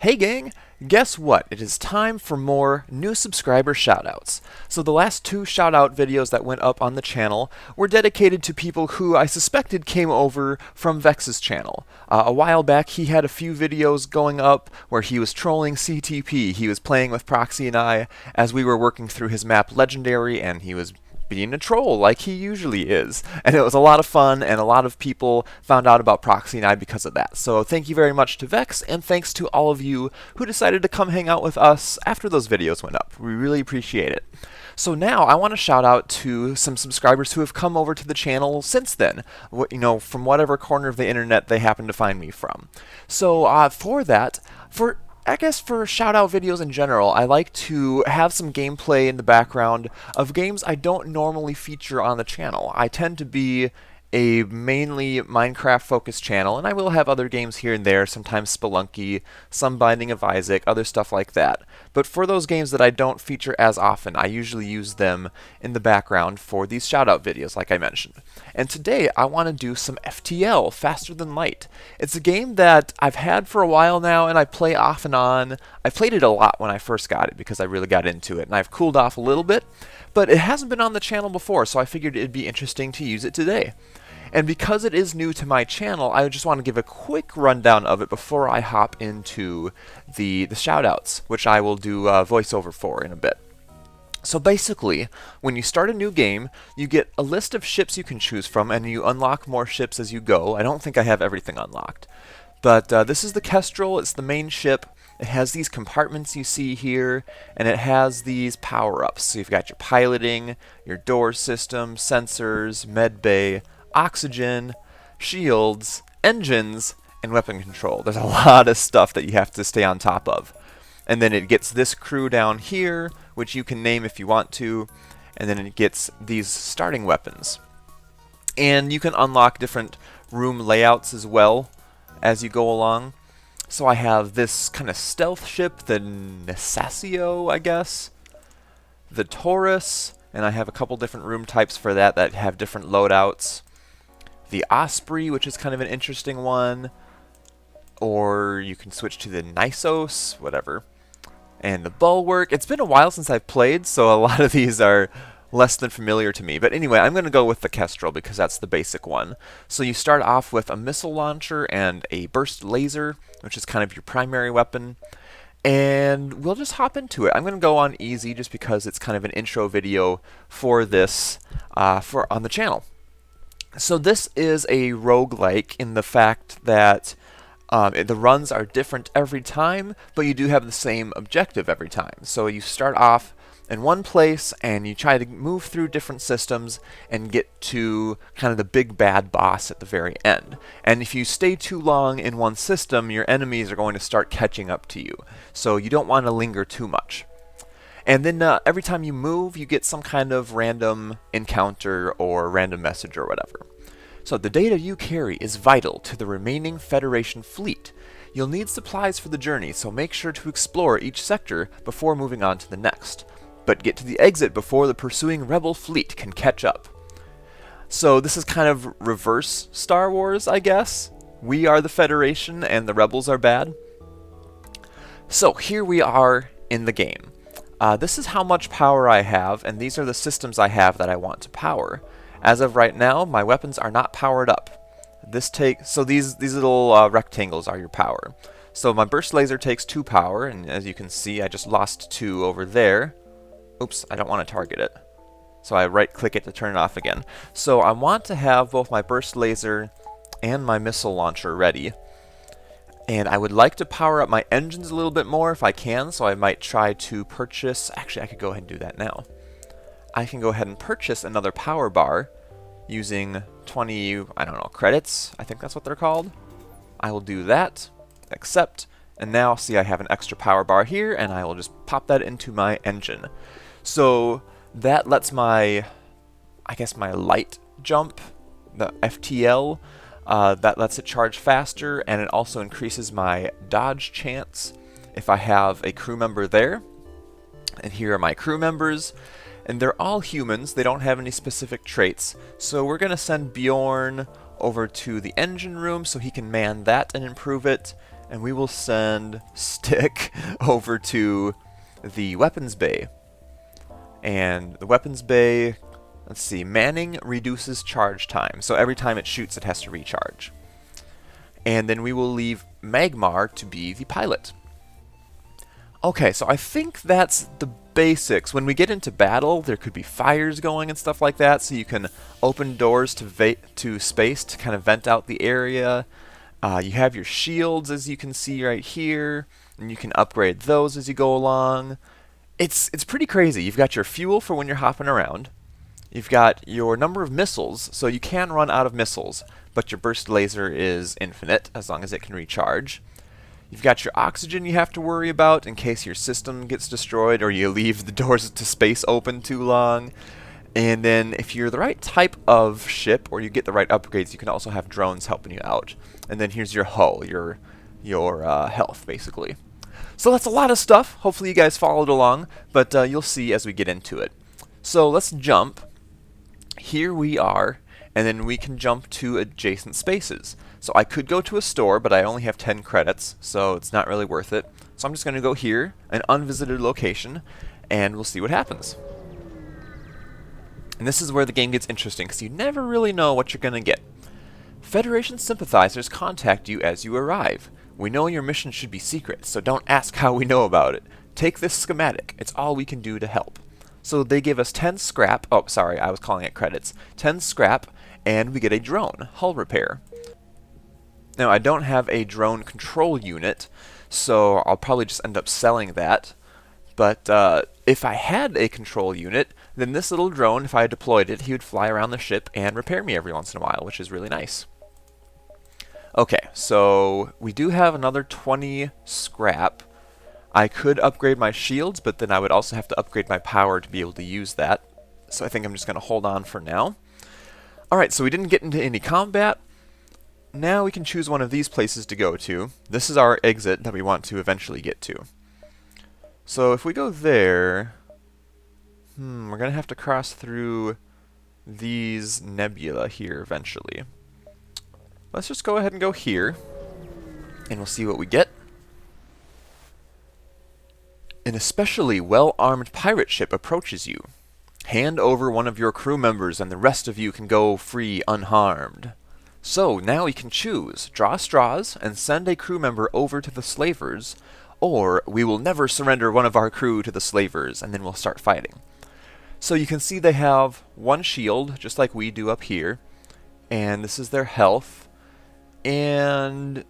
Hey gang, guess what? It is time for more new subscriber shoutouts. So the last two shoutout videos that went up on the channel were dedicated to people who I suspected came over from Vex's channel. A while back he had a few videos going up where he was trolling CTP. He was playing with Proxy and I as we were working through his map Legendary, and he was being a troll like he usually is. And it was a lot of fun, and a lot of people found out about Proxy and I because of that. So thank you very much to Vex, and thanks to all of you who decided to come hang out with us after those videos went up. We really appreciate it. So now I want to shout out to some subscribers who have come over to the channel since then, from whatever corner of the internet they happen to find me from. So I guess for shout-out videos in general, I like to have some gameplay in the background of games I don't normally feature on the channel. I tend to be a mainly Minecraft-focused channel, and I will have other games here and there, sometimes Spelunky, some Binding of Isaac, other stuff like that. But for those games that I don't feature as often, I usually use them in the background for these shout-out videos, like I mentioned. And today, I want to do some FTL, Faster Than Light. It's a game that I've had for a while now, and I play off and on. I played it a lot when I first got it, because I really got into it, and I've cooled off a little bit, but it hasn't been on the channel before, so I figured it'd be interesting to use it today. And because it is new to my channel, I just want to give a quick rundown of it before I hop into the shoutouts, which I will do voiceover for in a bit. So basically, when you start a new game, you get a list of ships you can choose from, and you unlock more ships as you go. I don't think I have everything unlocked. But this is the Kestrel, it's the main ship. It has these compartments you see here, and it has these power-ups. So you've got your piloting, your door system, sensors, med bay, oxygen, shields, engines, and weapon control. There's a lot of stuff that you have to stay on top of. And then it gets this crew down here, which you can name if you want to, and then it gets these starting weapons. And you can unlock different room layouts as well as you go along. So I have this kind of stealth ship, the Nesasio, I guess, the Taurus, and I have a couple different room types for that have different loadouts. The Osprey, which is kind of an interesting one, or you can switch to the Nisos, whatever. And the Bulwark. It's been a while since I've played, so a lot of these are less than familiar to me. But anyway, I'm going to go with the Kestrel because that's the basic one. So you start off with a missile launcher and a burst laser, which is kind of your primary weapon. And we'll just hop into it. I'm going to go on easy just because it's kind of an intro video for this on the channel. So this is a roguelike in the fact that the runs are different every time, but you do have the same objective every time. So you start off in one place and you try to move through different systems and get to kind of the big bad boss at the very end. And if you stay too long in one system, your enemies are going to start catching up to you. So you don't want to linger too much. And then every time you move, you get some kind of random encounter or random message or whatever. So the data you carry is vital to the remaining Federation fleet. You'll need supplies for the journey, so make sure to explore each sector before moving on to the next. But get to the exit before the pursuing Rebel fleet can catch up. So this is kind of reverse Star Wars, I guess. We are the Federation and the Rebels are bad. So here we are in the game. This is how much power I have, and these are the systems I have that I want to power. As of right now, my weapons are not powered up. So these little rectangles are your power. So my burst laser takes 2 power, and as you can see, I just lost 2 over there. Oops, I don't want to target it. So I right-click it to turn it off again. So I want to have both my burst laser and my missile launcher ready. And I would like to power up my engines a little bit more if I can, so I might try to purchase... Actually, I could go ahead and do that now. I can go ahead and purchase another power bar using 20, I don't know, credits. I think that's what they're called. I will do that, accept, and now see I have an extra power bar here, and I will just pop that into my engine. So that lets my, I guess my light jump, the FTL, that lets it charge faster, and it also increases my dodge chance if I have a crew member there. And here are my crew members, and they're all humans. They don't have any specific traits, so we're going to send Bjorn over to the engine room so he can man that and improve it, and we will send Stick over to the weapons bay. And the weapons bay, let's see, manning reduces charge time. So every time it shoots, it has to recharge. And then we will leave Magmar to be the pilot. Okay, so I think that's the basics. When we get into battle, there could be fires going and stuff like that, so you can open doors to space to kind of vent out the area. You have your shields, as you can see right here, and you can upgrade those as you go along. It's pretty crazy. You've got your fuel for when you're hopping around. You've got your number of missiles, so you can run out of missiles, but your burst laser is infinite as long as it can recharge. You've got your oxygen you have to worry about in case your system gets destroyed or you leave the doors to space open too long. And then if you're the right type of ship or you get the right upgrades, you can also have drones helping you out. And then here's your hull, your health, basically. So that's a lot of stuff. Hopefully you guys followed along, but you'll see as we get into it. So let's jump. Here we are, and then we can jump to adjacent spaces. So I could go to a store, but I only have 10 credits, so it's not really worth it. So I'm just going to go here, an unvisited location, and we'll see what happens. And this is where the game gets interesting, because you never really know what you're going to get. Federation sympathizers contact you as you arrive. We know your mission should be secret, so don't ask how we know about it. Take this schematic. It's all we can do to help. So they give us 10 scrap. Oh, sorry, I was calling it credits. 10 scrap, and we get a drone, hull repair. Now, I don't have a drone control unit, so I'll probably just end up selling that. But if I had a control unit, then this little drone, if I deployed it, he would fly around the ship and repair me every once in a while, which is really nice. Okay, so we do have another 20 scrap. I could upgrade my shields, but then I would also have to upgrade my power to be able to use that. So I think I'm just going to hold on for now. Alright, so we didn't get into any combat. Now we can choose one of these places to go to. This is our exit that we want to eventually get to. So if we go there, we're going to have to cross through these nebula here eventually. Let's just go ahead and go here, and we'll see what we get. An especially well-armed pirate ship approaches you. Hand over one of your crew members and the rest of you can go free unharmed. So, now we can choose, draw straws and send a crew member over to the slavers, or we will never surrender one of our crew to the slavers, and then we'll start fighting. So you can see they have one shield, just like we do up here, and this is their health, and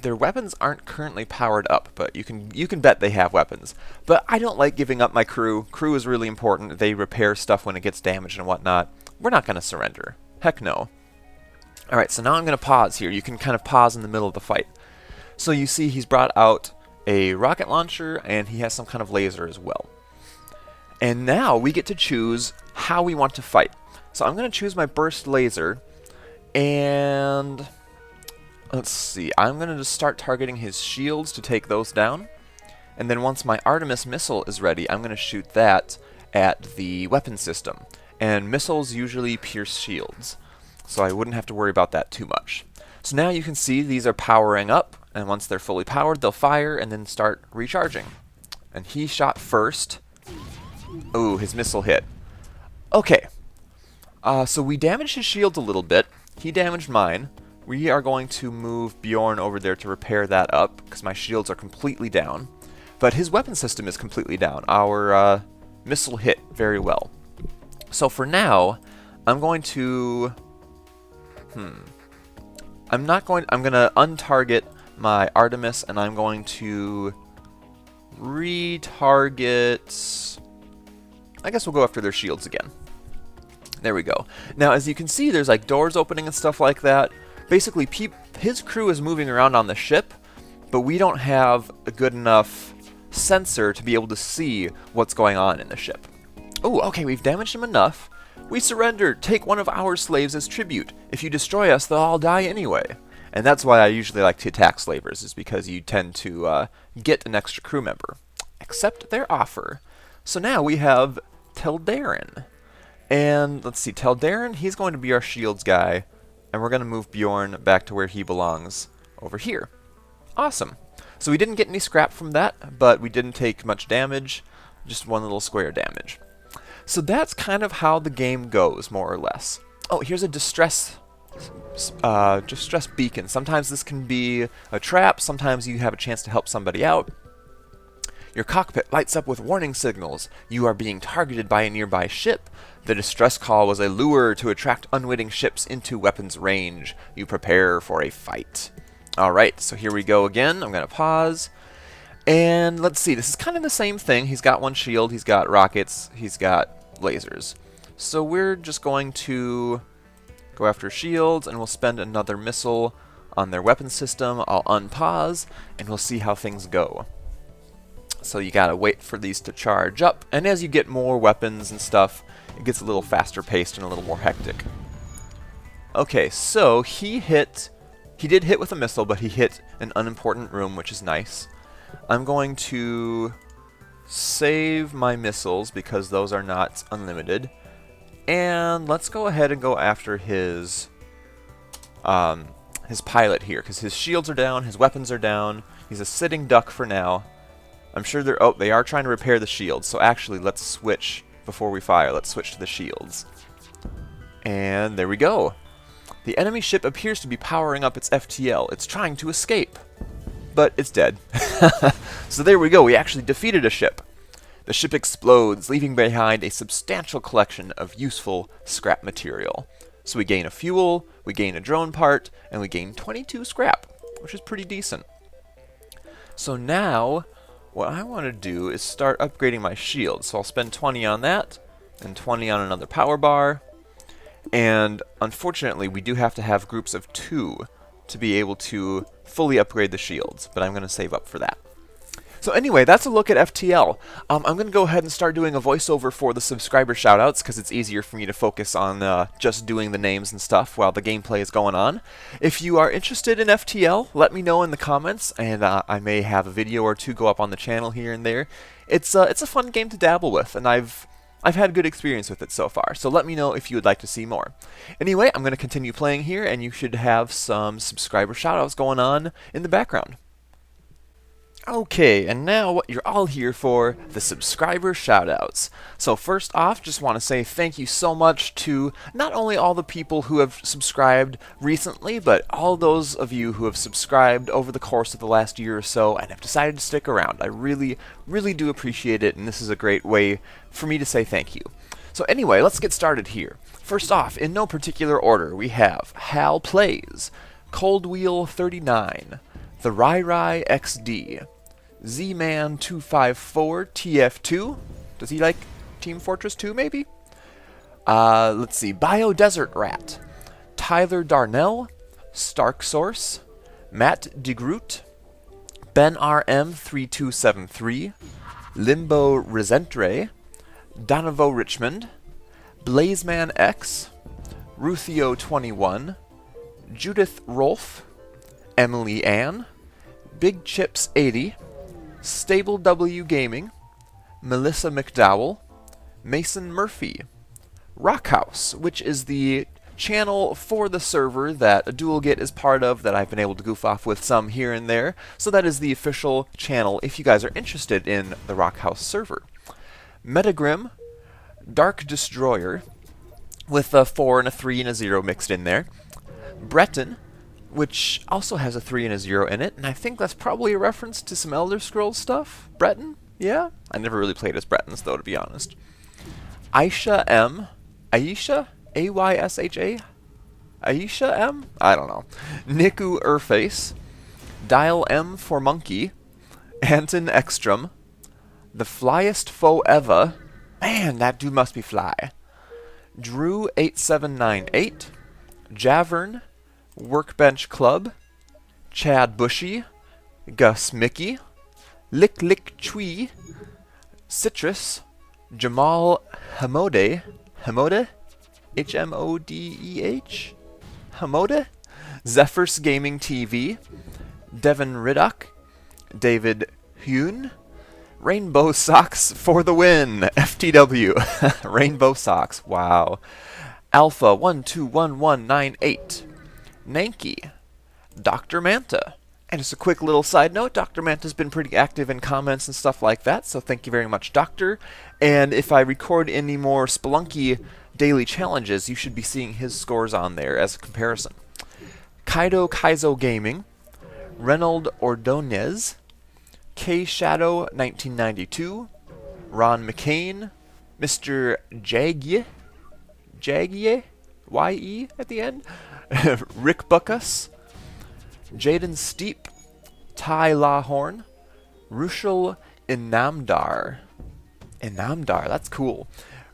their weapons aren't currently powered up, but you can bet they have weapons. But I don't like giving up my crew. Crew is really important. They repair stuff when it gets damaged and whatnot. We're not going to surrender. Heck no. Alright, so now I'm going to pause here. You can kind of pause in the middle of the fight. So you see he's brought out a rocket launcher, and he has some kind of laser as well. And now we get to choose how we want to fight. So I'm going to choose my burst laser, and let's see, I'm going to just start targeting his shields to take those down. And then once my Artemis missile is ready, I'm going to shoot that at the weapon system. And missiles usually pierce shields, so I wouldn't have to worry about that too much. So now you can see these are powering up, and once they're fully powered, they'll fire and then start recharging. And he shot first. Ooh, his missile hit. Okay, so we damaged his shields a little bit. He damaged mine. We are going to move Bjorn over there to repair that up, because my shields are completely down. But his weapon system is completely down. Our missile hit very well. So for now, I'm going to... I'm going to untarget my Artemis, and I'm going to retarget... I guess we'll go after their shields again. There we go. Now, as you can see, there's like doors opening and stuff like that. Basically, his crew is moving around on the ship, but we don't have a good enough sensor to be able to see what's going on in the ship. Oh, okay, we've damaged him enough. We surrender. Take one of our slaves as tribute. If you destroy us, they'll all die anyway. And that's why I usually like to attack slavers, is because you tend to get an extra crew member. Accept their offer. So now we have Teldarin. And let's see, Teldarin, he's going to be our shields guy. And we're going to move Bjorn back to where he belongs over here. Awesome. So we didn't get any scrap from that, but we didn't take much damage, just one little square damage. So that's kind of how the game goes, more or less. Oh, here's a distress beacon. Sometimes this can be a trap, sometimes you have a chance to help somebody out. Your cockpit lights up with warning signals. You are being targeted by a nearby ship. The distress call was a lure to attract unwitting ships into weapons range. You prepare for a fight. Alright, so here we go again. I'm going to pause. And let's see, this is kind of the same thing. He's got one shield, he's got rockets, he's got lasers. So we're just going to go after shields, and we'll spend another missile on their weapon system. I'll unpause, and we'll see how things go. So you gotta wait for these to charge up, and as you get more weapons and stuff, it gets a little faster paced and a little more hectic. Okay, so he did hit with a missile, but he hit an unimportant room, which is nice. I'm going to save my missiles because those are not unlimited. And let's go ahead and go after his pilot here, because his shields are down, his weapons are down. He's a sitting duck for now. I'm sure they are trying to repair the shields, so actually let's switch before we fire. Let's switch to the shields. And there we go. The enemy ship appears to be powering up its FTL. It's trying to escape, but it's dead. So there we go. We actually defeated a ship. The ship explodes, leaving behind a substantial collection of useful scrap material. So we gain a fuel, we gain a drone part, and we gain 22 scrap, which is pretty decent. So now, what I want to do is start upgrading my shield. So I'll spend 20 on that, and 20 on another power bar. And unfortunately, we do have to have groups of 2 to be able to fully upgrade the shields, but I'm going to save up for that. So anyway, that's a look at FTL. I'm going to go ahead and start doing a voiceover for the subscriber shoutouts, because it's easier for me to focus on just doing the names and stuff while the gameplay is going on. If you are interested in FTL, let me know in the comments, and I may have a video or 2 go up on the channel here and there. It's a fun game to dabble with, and I've had good experience with it so far, so let me know if you would like to see more. Anyway, I'm going to continue playing here, and you should have some subscriber shoutouts going on in the background. Okay, and now what you're all here for, the subscriber shoutouts. So first off, just want to say thank you so much to not only all the people who have subscribed recently, but all those of you who have subscribed over the course of the last year or so and have decided to stick around. I really, really do appreciate it, and this is a great way for me to say thank you. So anyway, let's get started here. First off, in no particular order, we have Hal Plays, Cold Wheel 39, The Rai XD, Z-Man254 TF2. Does he like Team Fortress 2 maybe? Let's see. Bio Desert Rat, Tyler Darnell, Stark Source, Matt DeGroot, Ben RM3273, Limbo Resentre, Donovo Richmond, Blazeman X, Ruthio21, Judith Rolfe, Emily Ann, Big Chips 80, Stable W Gaming, Melissa McDowell, Mason Murphy, Rockhouse, which is the channel for the server that a DualGit is part of that I've been able to goof off with some here and there. So that is the official channel if you guys are interested in the Rockhouse server. Metagrim, Dark Destroyer, with a 4 and a 3 and a 0 mixed in there. Breton, which also has a 3 and a 0 in it, and I think that's probably a reference to some Elder Scrolls stuff. Breton? Yeah? I never really played as Bretons, though, to be honest. Aisha M. Aisha? A-Y-S-H-A? Aisha M? I don't know. Niku Urface, Dial M for Monkey, Anton Ekstrom, The Flyest Foe Eva, man, that dude must be fly, Drew8798, Javern, Workbench Club, Chad Bushy, Gus Mickey, Lick Lick Chui, Citrus, Jamal Hamode, H-M-O-D-E-H, Hamode, Zephyr's Gaming TV, Devin Riddock, David Hune, Rainbow Socks for the win, FTW, Rainbow Socks, wow, Alpha 121198, Nanky, Dr. Manta, And just a quick little side note, Dr. Manta's been pretty active in comments and stuff like that, so thank you very much, Doctor. And if I record any more Spelunky daily challenges, you should be seeing his scores on there as a comparison. Kaido Kaizo Gaming, Reynold Ordonez, K Shadow 1992, Ron McCain, Mr. Jagye, Y-E at the end, Rick Buckus, Jaden Steep, Ty Lahorn, Rushal Inamdar. Inamdar, that's cool.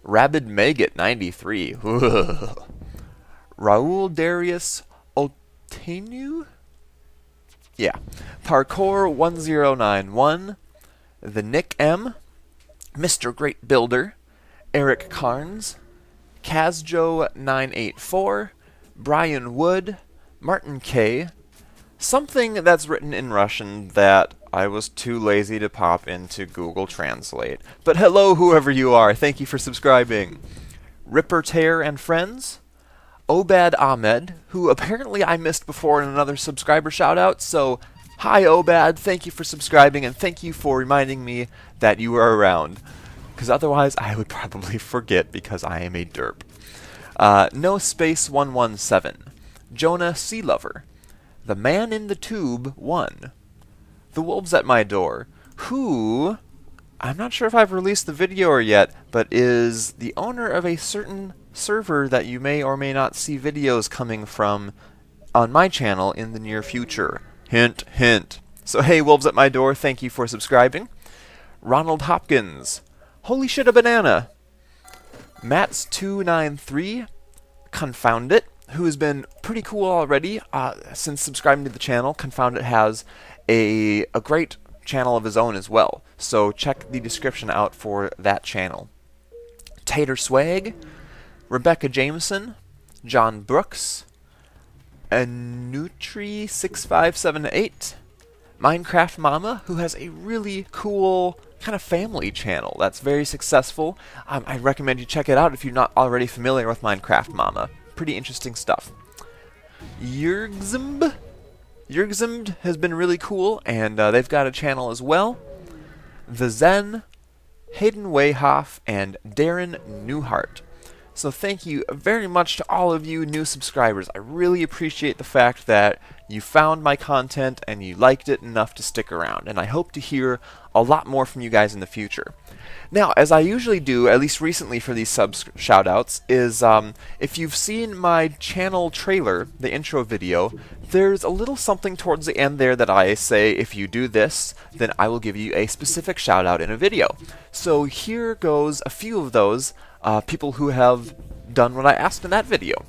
Rabid Maggot 93. Raul Darius Otenu? Yeah. Parkour 1091, The Nick M, Mr. Great Builder, Eric Carnes, Kazjo 984, Brian Wood, Martin K, something that's written in Russian that I was too lazy to pop into Google Translate. But hello, whoever you are. Thank you for subscribing. Ripper Tear and Friends, Obad Ahmed, who apparently I missed before in another subscriber shoutout, so hi Obad, thank you for subscribing and thank you for reminding me that you are around. Because otherwise I would probably forget because I am a derp. No Space 117, Jonah Sea Lover, The Man in the Tube 1, The Wolves at My Door, who, I'm not sure if I've released the video or yet, but is the owner of a certain server that you may or may not see videos coming from on my channel in the near future. Hint, hint. So hey, Wolves at My Door, thank you for subscribing. Ronald Hopkins, Holy Shit a Banana, Mats293, Confound It, who has been pretty cool already since subscribing to the channel. Confound It has a great channel of his own as well, so check the description out for that channel. Tater Swag, Rebecca Jameson, John Brooks, Anutri6578, Minecraft Mama, who has a really cool kind of family channel that's very successful. I recommend you check it out if you're not already familiar with Minecraft Mama. Pretty interesting stuff. Yurgzimb has been really cool, and they've got a channel as well. The Zen, Hayden Wayhoff, and Darren Newhart. So thank you very much to all of you new subscribers. I really appreciate the fact that you found my content and you liked it enough to stick around, and I hope to hear a lot more from you guys in the future. Now, as I usually do, at least recently for these shoutouts, is if you've seen my channel trailer, the intro video, there's a little something towards the end there that I say, if you do this, then I will give you a specific shoutout in a video. So here goes a few of those people who have done what I asked in that video.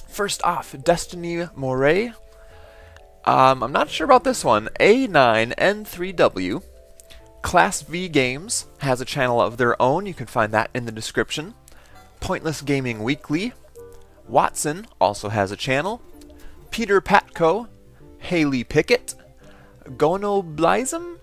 First off, Destiny Moray. I'm not sure about this one. A9N3W. Class V Games has a channel of their own. You can find that in the description. Pointless Gaming Weekly. Watson also has a channel. Peter Patko. Haley Pickett. Gonoblizm?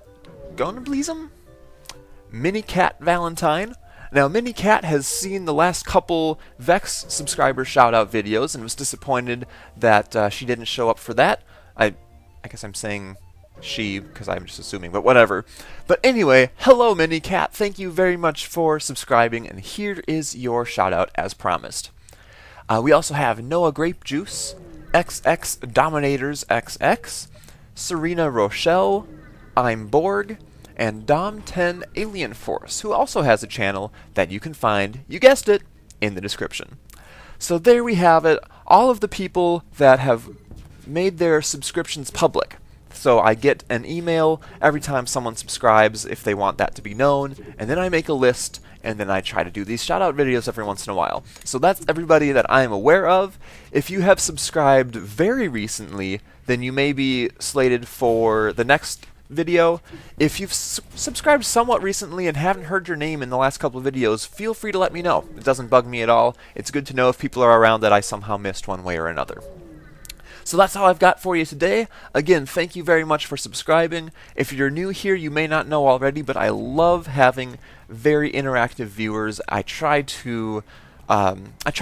Minicat Valentine. Now, Minicat has seen the last couple Vex subscriber shoutout videos and was disappointed that she didn't show up for that. I guess I'm saying she because I'm just assuming, but whatever. But anyway, hello Minicat, thank you very much for subscribing, and here is your shoutout as promised. We also have Noah Grape Juice, XX Dominators XX, Serena Rochelle, I'm Borg, and Dom10 Alien Force, who also has a channel that you can find, you guessed it, in the description. So there we have it, all of the people that have made their subscriptions public. So I get an email every time someone subscribes if they want that to be known, and then I make a list, and then I try to do these shoutout videos every once in a while. So that's everybody that I am aware of. If you have subscribed very recently, then you may be slated for the next video. If you've subscribed somewhat recently and haven't heard your name in the last couple of videos, feel free to let me know. It doesn't bug me at all. It's good to know if people are around that I somehow missed one way or another. So that's all I've got for you today. Again, thank you very much for subscribing. If you're new here, you may not know already, but I love having very interactive viewers. I try to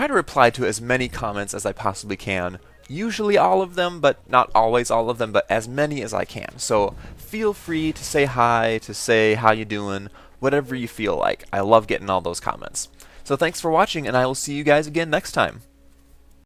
reply to as many comments as I possibly can usually all of them, but not always all of them, but as many as I can. So feel free to say hi, to say how you doing, whatever you feel like. I love getting all those comments. So thanks for watching, and I will see you guys again next time.